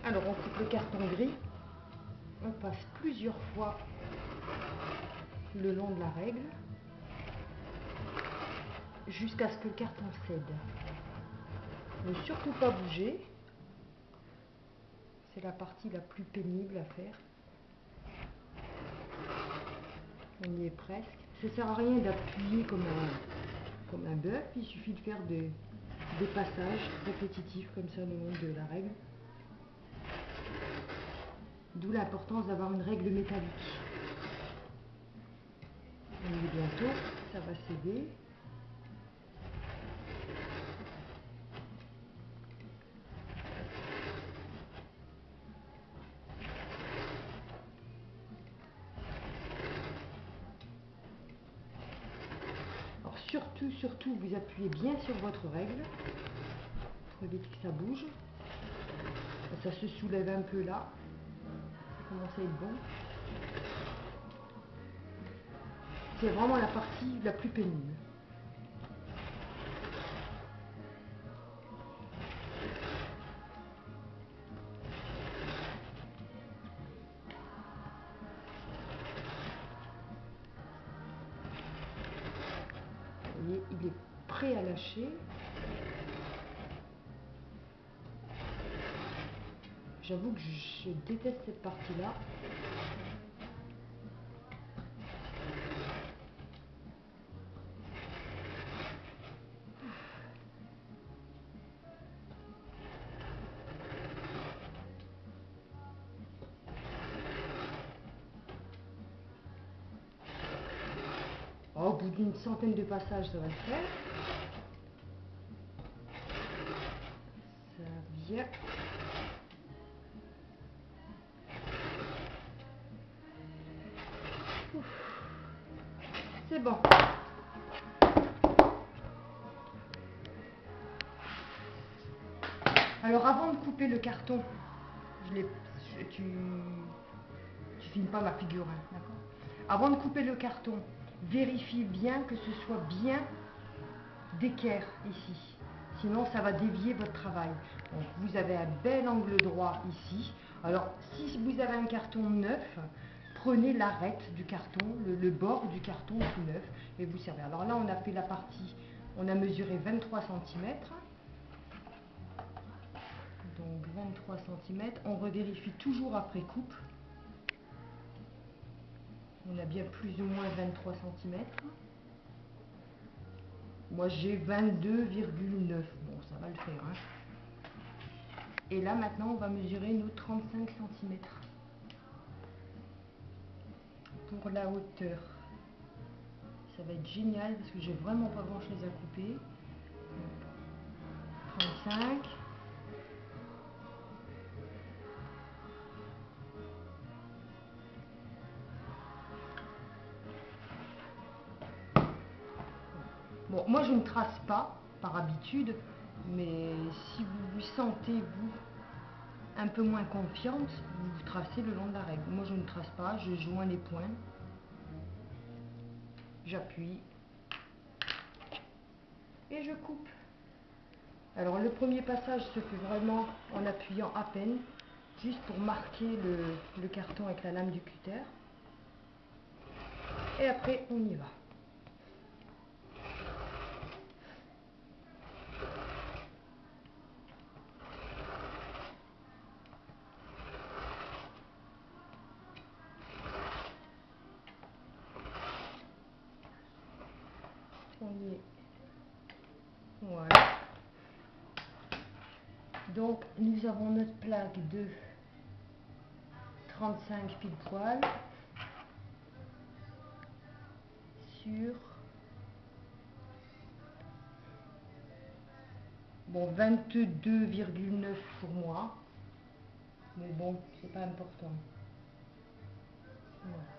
Alors on coupe le carton gris, on passe plusieurs fois le long de la règle jusqu'à ce que le carton cède. Ne surtout pas bouger, c'est la partie la plus pénible à faire. On y est presque. Ça ne sert à rien d'appuyer comme un bœuf, il suffit de faire des passages répétitifs comme ça le long de la règle. D'où l'importance d'avoir une règle métallique. On y est bientôt, ça va céder. Alors surtout, vous appuyez bien sur votre règle pour éviter que ça bouge. Ça se soulève un peu là. Ça commence à être bon. C'est vraiment la partie la plus pénible. Vous voyez, il est prêt à lâcher. J'avoue que je déteste cette partie-là. Au bout d'une centaine de passages, ça va le faire. Ça vient. C'est bon. Alors avant de couper le carton, tu filmes pas ma figure, hein, d'accord? Avant de couper le carton, vérifie bien que ce soit bien d'équerre ici. Sinon, ça va dévier votre travail. Donc, vous avez un bel angle droit ici. Alors, si vous avez un carton neuf, prenez l'arête du carton, le bord du carton tout neuf, et vous servez. Alors là, on a fait la partie, on a mesuré 23 cm. Donc 23 cm. On revérifie toujours après coupe. On a bien plus ou moins 23 cm. Moi j'ai 22,9. Bon, ça va le faire. Hein. Et là maintenant, on va mesurer nos 35 cm. Pour la hauteur. Ça va être génial parce que j'ai vraiment pas grand chose à couper. 35. Bon, moi je ne trace pas par habitude, mais si vous vous sentez, vous, un peu moins confiante, vous tracez le long de la règle. Moi je ne trace pas, je joins les points, j'appuie et je coupe. Alors le premier passage se fait vraiment en appuyant à peine, juste pour marquer le carton avec la lame du cutter. Et après on y va. On y est. Voilà. Donc nous avons notre plaque de 35 pile poil sur bon 22,9 pour moi, mais bon c'est pas important. Voilà.